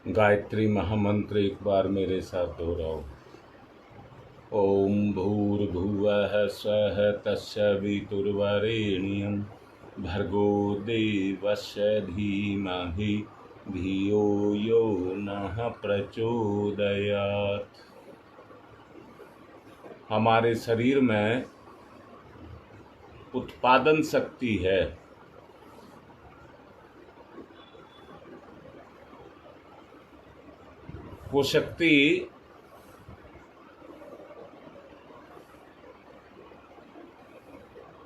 गायत्री महामंत्र एक बार मेरे साथ दोहराओ। ओम भूर्भुवः स्वः तस्य वितुर्वरेण्यं भर्गो देवस्य धीमहि धियो यो नः प्रचोदयात्। हमारे शरीर में उत्पादन शक्ति है। वो शक्ति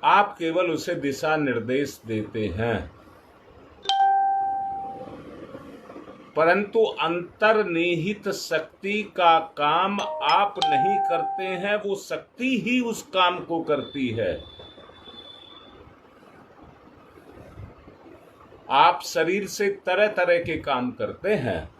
आप केवल उसे दिशा निर्देश देते हैं, परंतु अंतर्निहित शक्ति का काम आप नहीं करते हैं, वो शक्ति ही उस काम को करती है। आप शरीर से तरह तरह के काम करते हैं।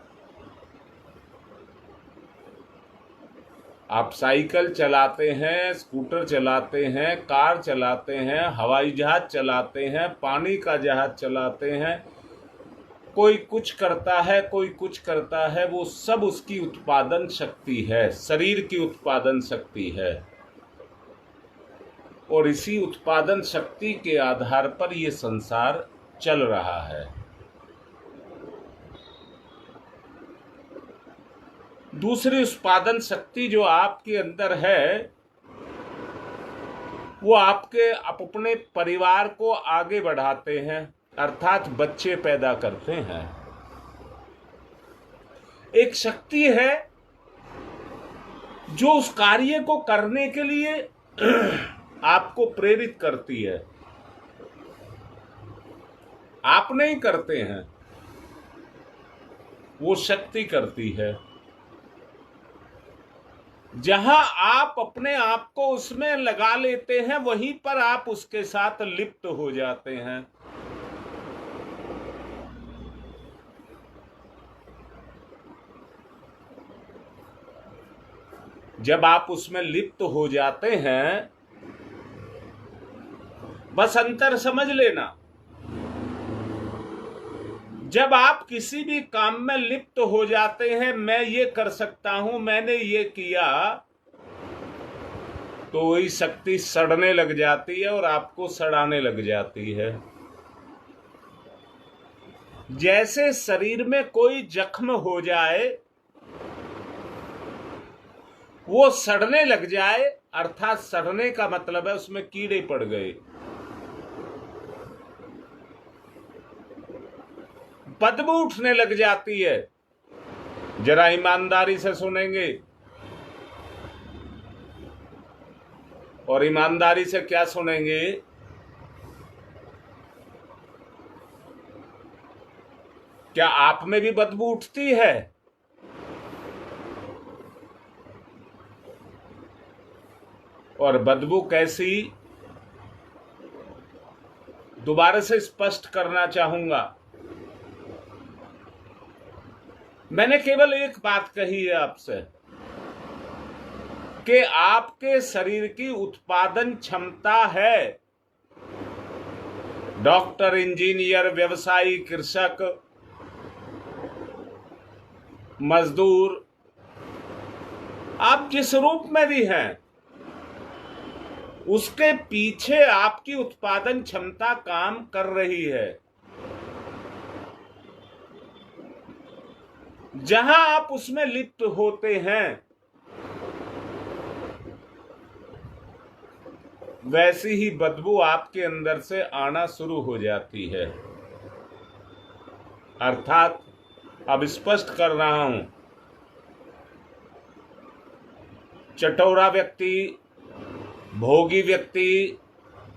आप साइकिल चलाते हैं, स्कूटर चलाते हैं, कार चलाते हैं, हवाई जहाज चलाते हैं, पानी का जहाज चलाते हैं। कोई कुछ करता है, कोई कुछ करता है, वो सब उसकी उत्पादन शक्ति है, शरीर की उत्पादन शक्ति है। और इसी उत्पादन शक्ति के आधार पर ये संसार चल रहा है। दूसरी उत्पादन शक्ति जो आपके अंदर है, वो आपके अपने परिवार को आगे बढ़ाते हैं, अर्थात बच्चे पैदा करते हैं। एक शक्ति है जो उस कार्य को करने के लिए आपको प्रेरित करती है। आप नहीं करते हैं, वो शक्ति करती है। जहां आप अपने आप को उसमें लगा लेते हैं, वहीं पर आप उसके साथ लिप्त हो जाते हैं। जब आप उसमें लिप्त हो जाते हैं, बस अंतर समझ लेना। जब आप किसी भी काम में लिप्त हो जाते हैं, मैं ये कर सकता हूं, मैंने ये किया, तो वही शक्ति सड़ने लग जाती है और आपको सड़ाने लग जाती है। जैसे शरीर में कोई जख्म हो जाए, वो सड़ने लग जाए, अर्थात सड़ने का मतलब है उसमें कीड़े पड़ गए। बदबू उठने लग जाती है। जरा ईमानदारी से सुनेंगे, और ईमानदारी से क्या सुनेंगे? क्या आप में भी बदबू उठती है? और बदबू कैसी, दोबारा से स्पष्ट करना चाहूंगा। मैंने केवल एक बात कही है आपसे कि आपके शरीर की उत्पादन क्षमता है। डॉक्टर, इंजीनियर, व्यवसायी, कृषक, मजदूर, आप जिस रूप में भी हैं, उसके पीछे आपकी उत्पादन क्षमता काम कर रही है। जहां आप उसमें लिप्त होते हैं, वैसी ही बदबू आपके अंदर से आना शुरू हो जाती है। अर्थात अब स्पष्ट कर रहा हूं, चटोरा व्यक्ति, भोगी व्यक्ति,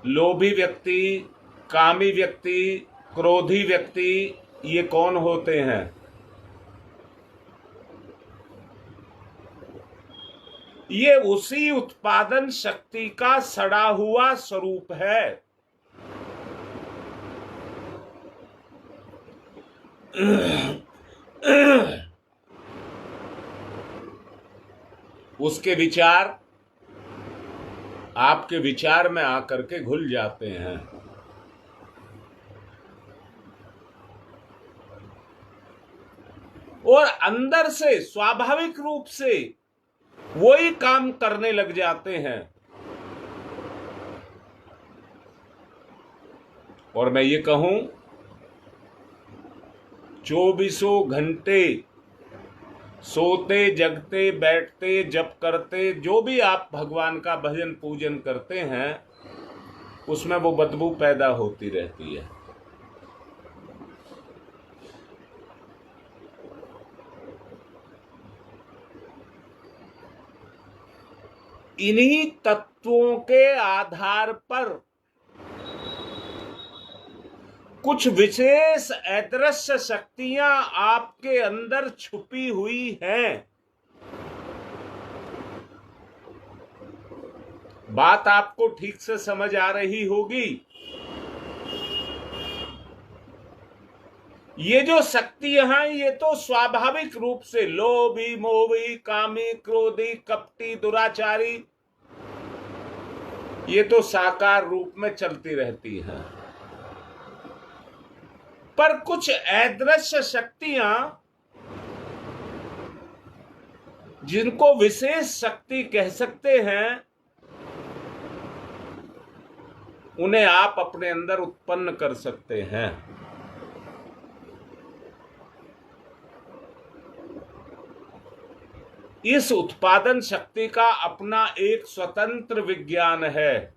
लोभी व्यक्ति, कामी व्यक्ति, क्रोधी व्यक्ति, ये कौन होते हैं? ये उसी उत्पादन शक्ति का सड़ा हुआ स्वरूप है। उसके विचार आपके विचार में आकर के घुल जाते हैं। और अंदर से स्वाभाविक रूप से वही काम करने लग जाते हैं। और मैं ये कहूं, 24 घंटे सोते जगते बैठते जप करते जो भी आप भगवान का भजन पूजन करते हैं, उसमें वो बदबू पैदा होती रहती है। इन्हीं तत्वों के आधार पर कुछ विशेष अदृश्य शक्तियां आपके अंदर छुपी हुई हैं। बात आपको ठीक से समझ आ रही होगी। ये जो शक्तियां हैं, ये तो स्वाभाविक रूप से लोभी, मोही, कामी, क्रोधी, कपटी, दुराचारी, ये तो साकार रूप में चलती रहती हैं। पर कुछ अदृश्य शक्तियां, जिनको विशेष शक्ति कह सकते हैं, उन्हें आप अपने अंदर उत्पन्न कर सकते हैं। इस उत्पादन शक्ति का अपना एक स्वतंत्र विज्ञान है।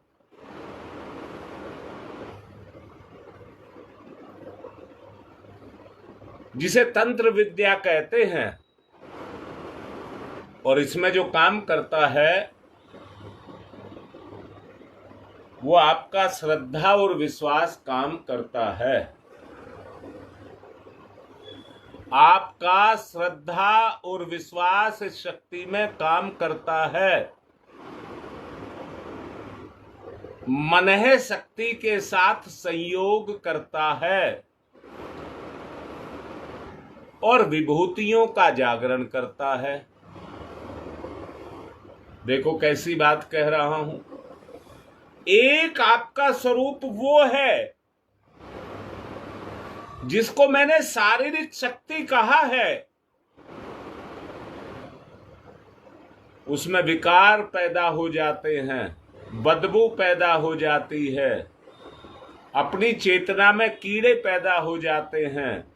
जिसे तंत्र विद्या कहते हैं। और इसमें जो काम करता है वो आपका श्रद्धा और विश्वास काम करता है। आपका श्रद्धा और विश्वास इस शक्ति में काम करता है। मन शक्ति के साथ संयोग करता है और विभूतियों का जागरण करता है। देखो कैसी बात कह रहा हूं। एक आपका स्वरूप वो है जिसको मैंने शारीरिक शक्ति कहा है। उसमें विकार पैदा हो जाते हैं, बदबू पैदा हो जाती है, अपनी चेतना में कीड़े पैदा हो जाते हैं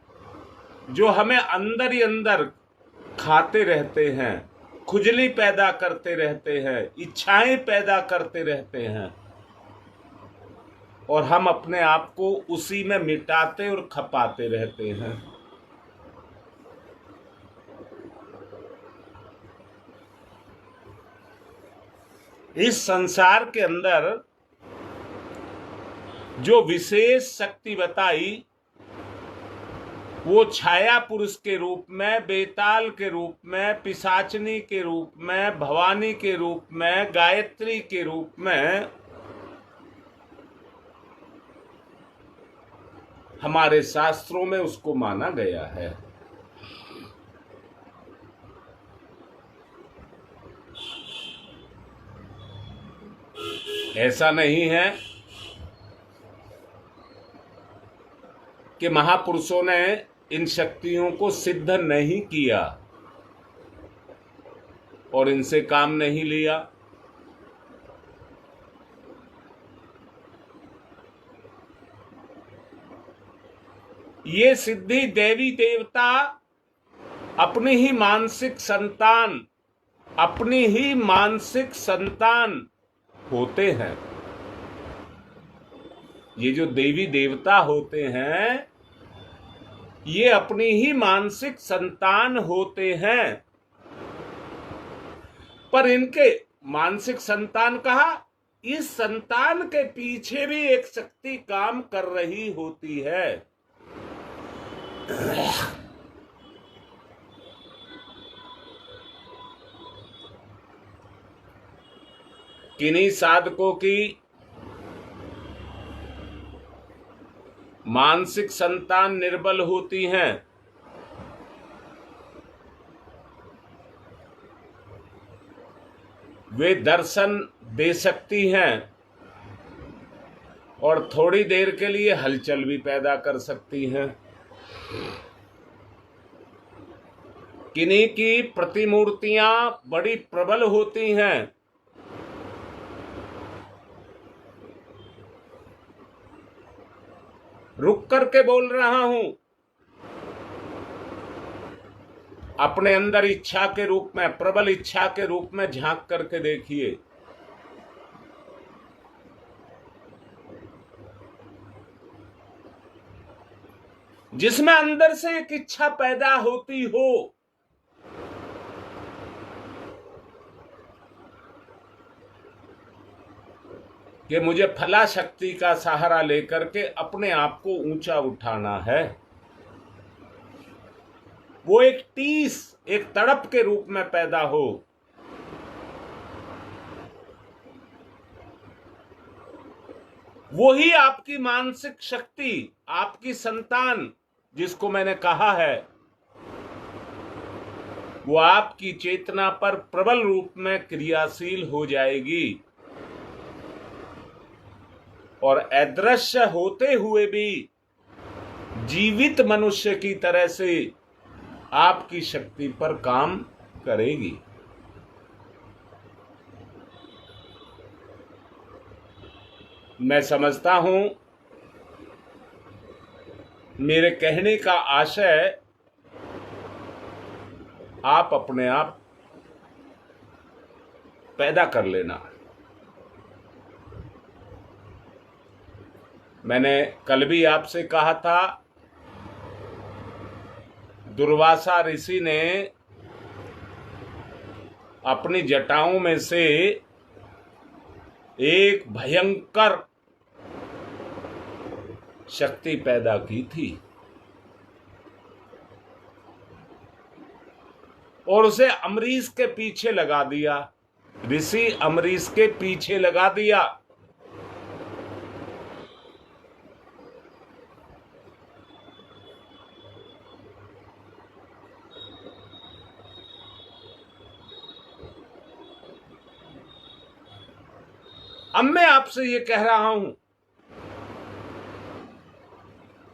जो हमें अंदर ही अंदर खाते रहते हैं, खुजली पैदा करते रहते हैं, इच्छाएं पैदा करते रहते हैं और हम अपने आप को उसी में मिटाते और खपाते रहते हैं। इस संसार के अंदर जो विशेष शक्ति बताई, वो छाया पुरुष के रूप में, बेताल के रूप में, पिशाचनी के रूप में, भवानी के रूप में, गायत्री के रूप में हमारे शास्त्रों में उसको माना गया है। ऐसा नहीं है कि महापुरुषों ने इन शक्तियों को सिद्ध नहीं किया और इनसे काम नहीं लिया। ये सिद्धि देवी देवता अपनी ही मानसिक संतान होते हैं। ये जो देवी देवता होते हैं, ये अपनी ही मानसिक संतान होते हैं। पर इनके मानसिक संतान कहा, इस संतान के पीछे भी एक शक्ति काम कर रही होती है। किन्हीं साधकों की मानसिक संतान निर्बल होती हैं, वे दर्शन दे सकती हैं और थोड़ी देर के लिए हलचल भी पैदा कर सकती हैं। किन्हीं की प्रतिमूर्तियां बड़ी प्रबल होती हैं, रुक करके बोल रहा हूं, अपने अंदर इच्छा के रूप में, प्रबल इच्छा के रूप में झांक करके देखिए। जिसमें अंदर से एक इच्छा पैदा होती हो कि मुझे फला शक्ति का सहारा लेकर के अपने आप को ऊंचा उठाना है, वो एक टीस, एक तड़प के रूप में पैदा हो, वही आपकी मानसिक शक्ति, आपकी संतान जिसको मैंने कहा है, वो आपकी चेतना पर प्रबल रूप में क्रियाशील हो जाएगी और अदृश्य होते हुए भी जीवित मनुष्य की तरह से आपकी शक्ति पर काम करेगी। मैं समझता हूं मेरे कहने का आशय आप अपने आप पैदा कर लेना। मैंने कल भी आपसे कहा था, दुर्वासा ऋषि ने अपनी जटाओं में से एक भयंकर शक्ति पैदा की थी और उसे अम्बरीश के पीछे लगा दिया। ऋषि अम्बरीश के पीछे लगा दिया। अब मैं आपसे ये कह रहा हूं,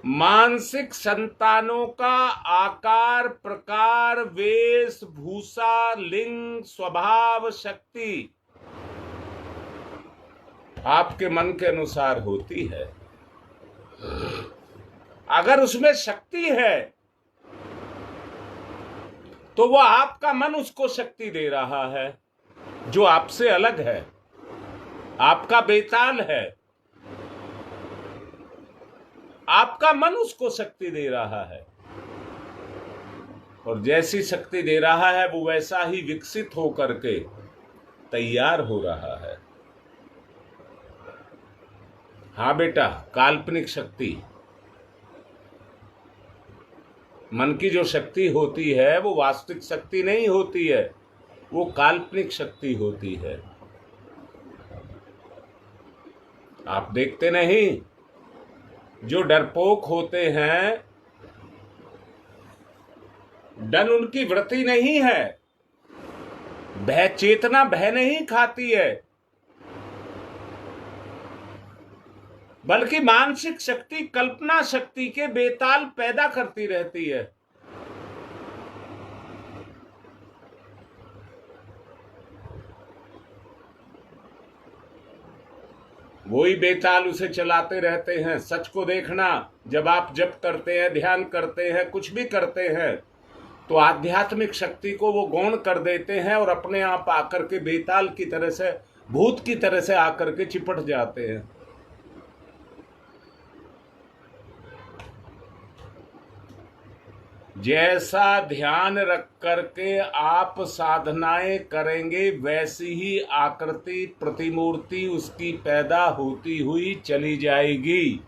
मानसिक संतानों का आकार, प्रकार, वेशभूषा, लिंग, स्वभाव, शक्ति आपके मन के अनुसार होती है। अगर उसमें शक्ति है तो वह आपका मन उसको शक्ति दे रहा है, जो आपसे अलग है, आपका बेताल है, आपका मन उसको शक्ति दे रहा है और जैसी शक्ति दे रहा है वो वैसा ही विकसित होकर के तैयार हो रहा है। हाँ बेटा, काल्पनिक शक्ति, मन की जो शक्ति होती है वो वास्तविक शक्ति नहीं होती है, वो काल्पनिक शक्ति होती है। आप देखते नहीं, जो डरपोक होते हैं, डर उनकी वृत्ति नहीं है, भय चेतना भय नहीं खाती है, बल्कि मानसिक शक्ति, कल्पना शक्ति के बेताल पैदा करती रहती है। वही बेताल उसे चलाते रहते हैं। सच को देखना, जब आप जप करते हैं, ध्यान करते हैं, कुछ भी करते हैं, तो आध्यात्मिक शक्ति को वो गौण कर देते हैं और अपने आप आकर के बेताल की तरह से, भूत की तरह से आकर के चिपट जाते हैं। जैसा ध्यान रख करके आप साधनाएं करेंगे, वैसी ही आकृति, प्रतिमूर्ति उसकी पैदा होती हुई चली जाएगी।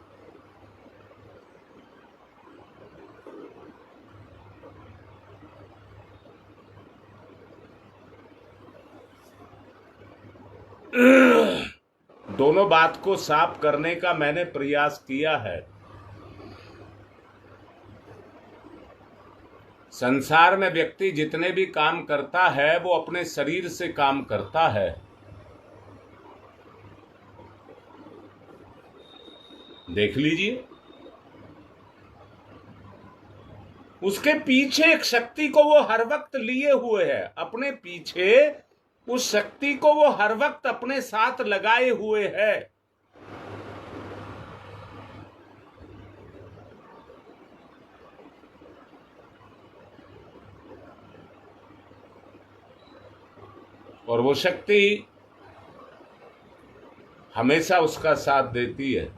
दोनों बात को साफ करने का मैंने प्रयास किया है। संसार में व्यक्ति जितने भी काम करता है वो अपने शरीर से काम करता है। देख लीजिए, उसके पीछे एक शक्ति को वो हर वक्त लिए हुए है, अपने पीछे उस शक्ति को वो हर वक्त अपने साथ लगाए हुए है। और वो शक्ति हमेशा उसका साथ देती है।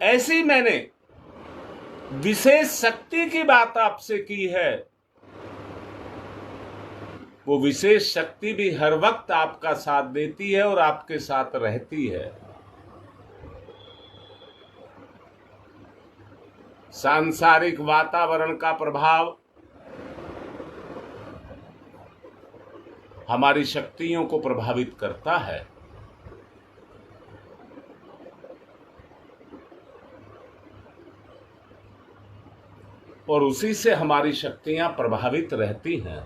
ऐसी मैंने विशेष शक्ति की बात आपसे की है। वो विशेष शक्ति भी हर वक्त आपका साथ देती है और आपके साथ रहती है। सांसारिक वातावरण का प्रभाव हमारी शक्तियों को प्रभावित करता है। और उसी से हमारी शक्तियां प्रभावित रहती हैं।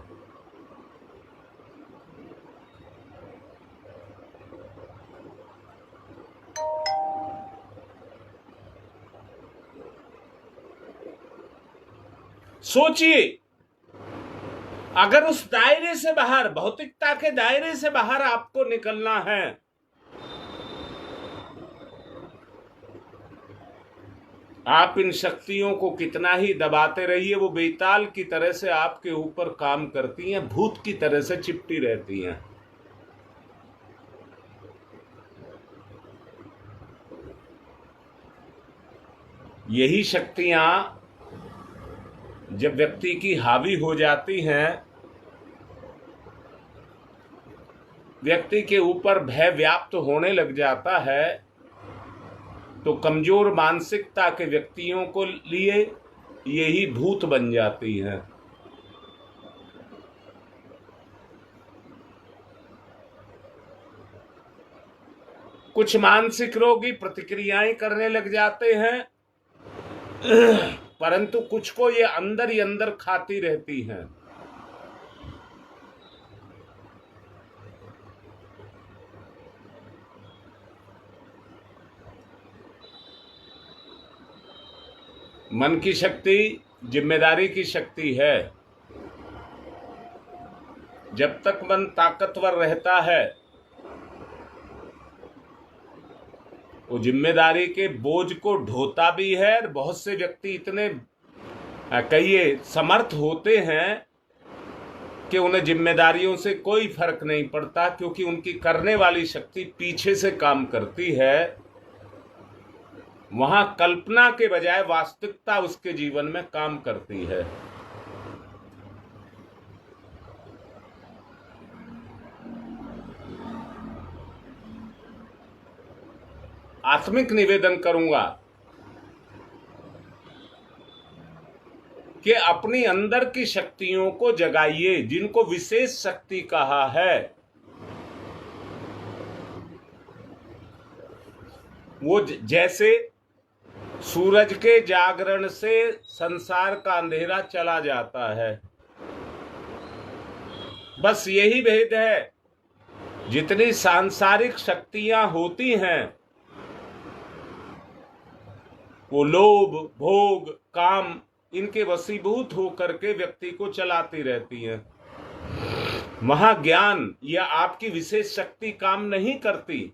सोचिए, अगर उस दायरे से बाहर, भौतिकता के दायरे से बाहर आपको निकलना है, आप इन शक्तियों को कितना ही दबाते रहिए, वो बेताल की तरह से आपके ऊपर काम करती हैं, भूत की तरह से चिपटी रहती हैं। यही शक्तियां जब व्यक्ति की हावी हो जाती हैं, व्यक्ति के ऊपर भय व्याप्त होने लग जाता है, तो कमजोर मानसिकता के व्यक्तियों को लिए यही भूत बन जाती हैं। कुछ मानसिक रोगी प्रतिक्रियाएं करने लग जाते हैं, परंतु कुछ को ये अंदर ही अंदर खाती रहती हैं। मन की शक्ति जिम्मेदारी की शक्ति है। जब तक मन ताकतवर रहता है, वो जिम्मेदारी के बोझ को ढोता भी है। बहुत से व्यक्ति इतने कहिए समर्थ होते हैं कि उन्हें जिम्मेदारियों से कोई फर्क नहीं पड़ता, क्योंकि उनकी करने वाली शक्ति पीछे से काम करती है। वहां कल्पना के बजाय वास्तविकता उसके जीवन में काम करती है। आत्मिक निवेदन करूंगा कि अपनी अंदर की शक्तियों को जगाइए, जिनको विशेष शक्ति कहा है। वो जैसे सूरज के जागरण से संसार का अंधेरा चला जाता है, बस यही भेद है। जितनी सांसारिक शक्तियां होती हैं, वो लोभ, भोग, काम, इनके वशीभूत होकर के व्यक्ति को चलाती रहती हैं। वहां ज्ञान या आपकी विशेष शक्ति काम नहीं करती।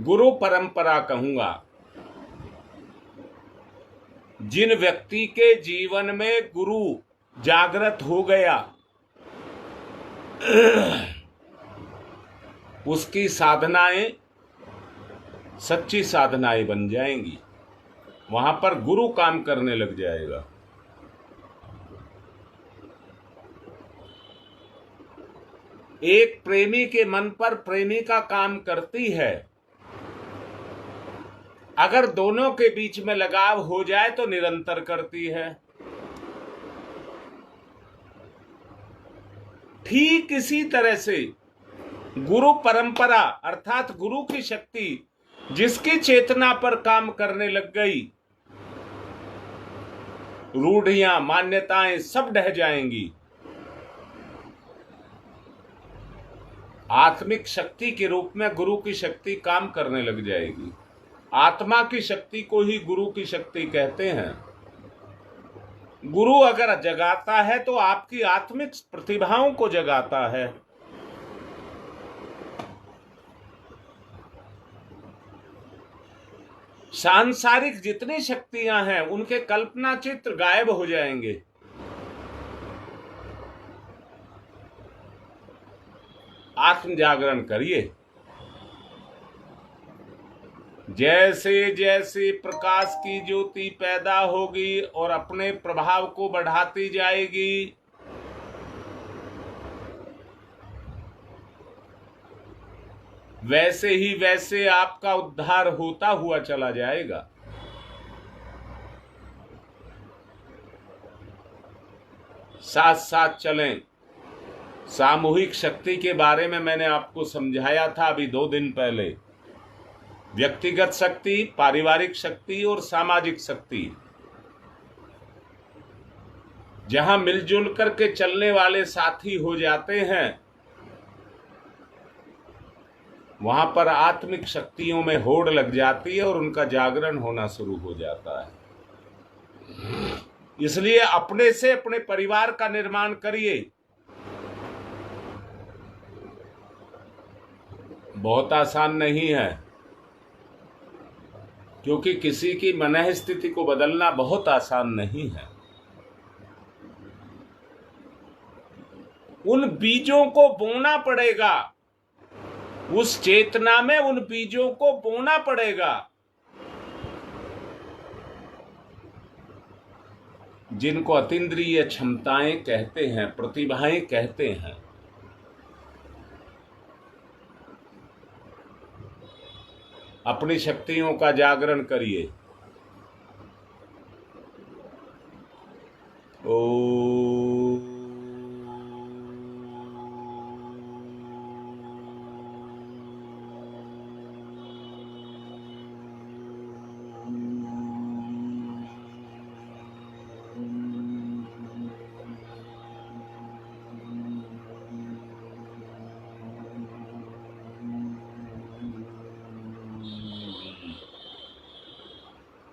गुरु परंपरा कहूंगा। जिन व्यक्ति के जीवन में गुरु जागृत हो गया, उसकी साधनाएं सच्ची साधनाएं बन जाएंगी। वहां पर गुरु काम करने लग जाएगा। एक प्रेमी के मन पर प्रेमिका काम करती है। अगर दोनों के बीच में लगाव हो जाए तो निरंतर करती है। ठीक इसी तरह से गुरु परंपरा अर्थात गुरु की शक्ति जिसकी चेतना पर काम करने लग गई, रूढ़ियां, मान्यताएं सब ढह जाएंगी। आत्मिक शक्ति के रूप में गुरु की शक्ति काम करने लग जाएगी। आत्मा की शक्ति को ही गुरु की शक्ति कहते हैं। गुरु अगर जगाता है तो आपकी आत्मिक प्रतिभाओं को जगाता है। सांसारिक जितनी शक्तियां हैं उनके कल्पना चित्र गायब हो जाएंगे। आत्म जागरण करिए। जैसे जैसे प्रकाश की ज्योति पैदा होगी और अपने प्रभाव को बढ़ाती जाएगी, वैसे आपका उद्धार होता हुआ चला जाएगा। साथ साथ चलें। सामूहिक शक्ति के बारे में मैंने आपको समझाया था अभी 2 दिन पहले। व्यक्तिगत शक्ति, पारिवारिक शक्ति और सामाजिक शक्ति। जहां मिलजुल करके चलने वाले साथी हो जाते हैं, वहां पर आत्मिक शक्तियों में होड़ लग जाती है और उनका जागरण होना शुरू हो जाता है। इसलिए अपने से अपने परिवार का निर्माण करिए। बहुत आसान नहीं है, क्योंकि किसी की मन स्थिति को बदलना बहुत आसान नहीं है। उन बीजों को बोना पड़ेगा, उस चेतना में उन बीजों को बोना पड़ेगा जिनको अतीन्द्रिय क्षमताएं कहते हैं, प्रतिभाएं कहते हैं। अपनी शक्तियों का जागरण करिए।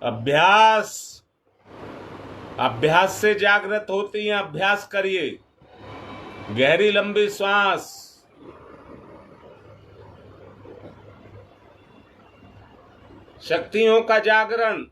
अभ्यास, अभ्यास से जागृत होती हैं। अभ्यास करिए। गहरी लंबी श्वास, शक्तियों का जागरण।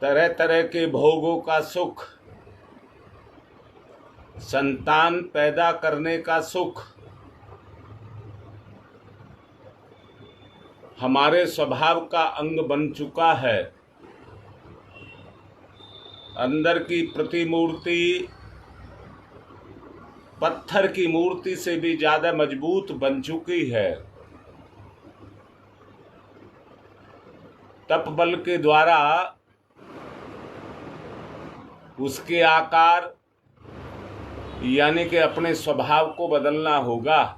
तरह तरह के भोगों का सुख, संतान पैदा करने का सुख हमारे स्वभाव का अंग बन चुका है। अंदर की प्रतिमूर्ति पत्थर की मूर्ति से भी ज्यादा मजबूत बन चुकी है। तप बल के द्वारा उसके आकार यानी कि अपने स्वभाव को बदलना होगा।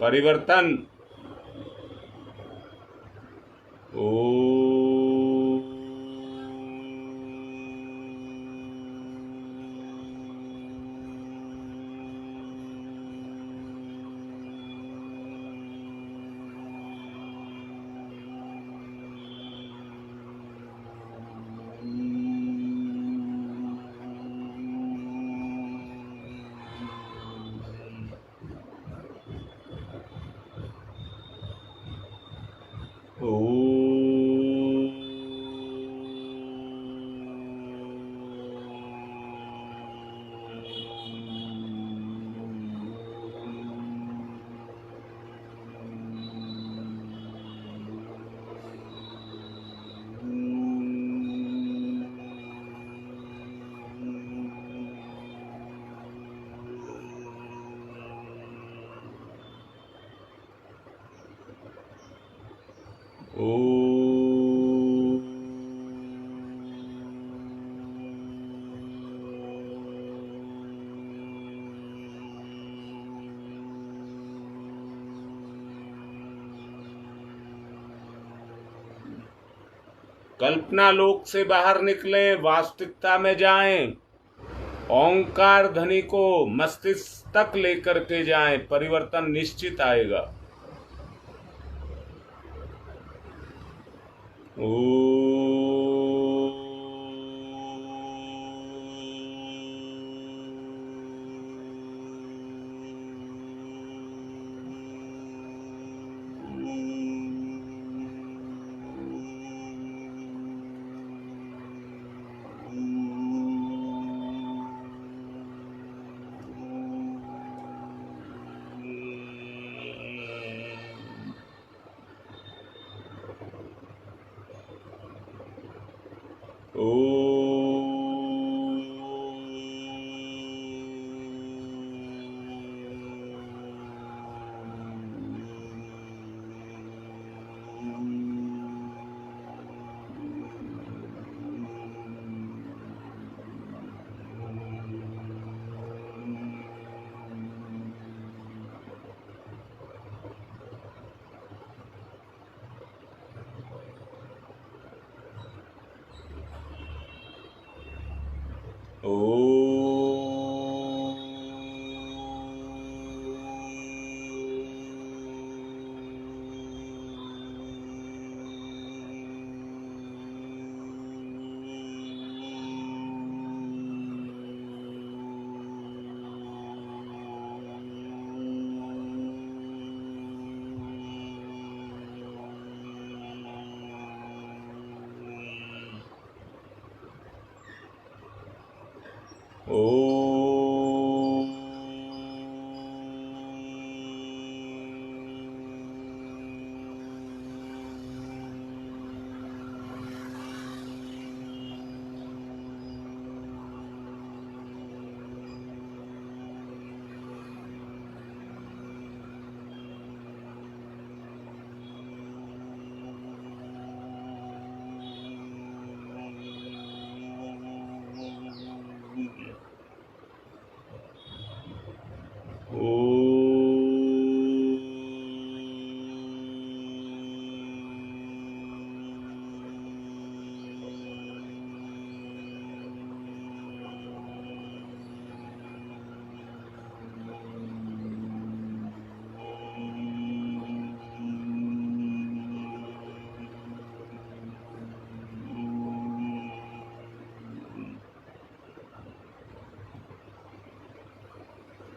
परिवर्तन। कल्पना लोक से बाहर निकलें, वास्तविकता में जाएं। ओंकार ध्वनि को मस्तिष्क तक लेकर के जाएं, परिवर्तन निश्चित आएगा। ओ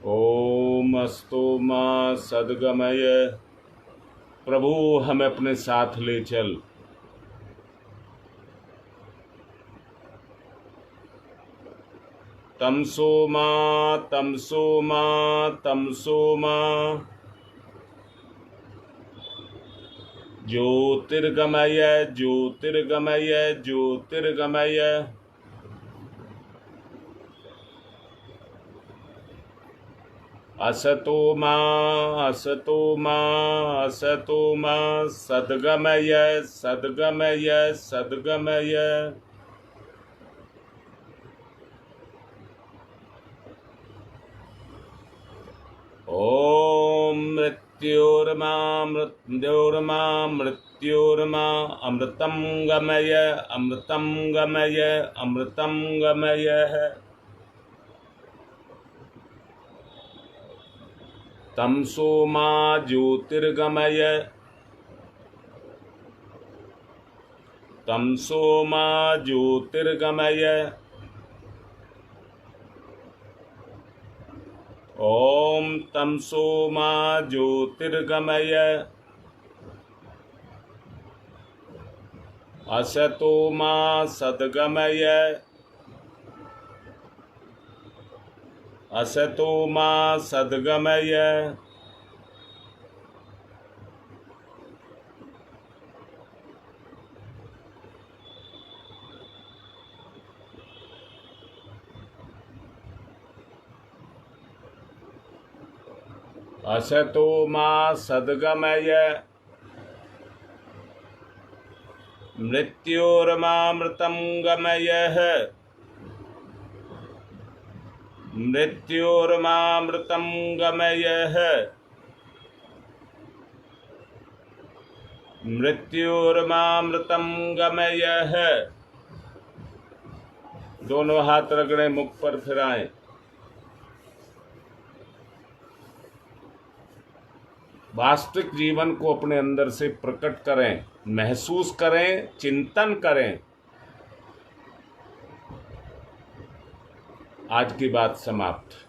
ओम अस्तु मा सद्गमय। प्रभु हमें अपने साथ ले चल। तमसो मा तमसो मा तमसो मा ज्योतिर्गमय ज्योतिर्गमय ज्योतिर्गमय। असतो मा असतो मा असतो मा सद्गमय सद्गमय सद्गमय। ओम मृत्योर्मा मृत्योर्मा मृत्योर्मा अमृतं गमय अमृतं गमय अमृतं गमय। तमसो मा ज्योतिर्गमय तमसो मा ज्योतिर्गमय। ओम तमसो मा ज्योतिर्गमय। असतो मा सद्गमय असतो मा सद्गमय। असतो मा सद्गमय। मृत्योर्मामृतं गमयः मृत्योर्मामृतं गमयः मृत्योर्मामृतं गमयः। दोनों हाथ रगड़े, मुख पर फिराएं। वास्तविक जीवन को अपने अंदर से प्रकट करें, महसूस करें, चिंतन करें। आज की बात समाप्त।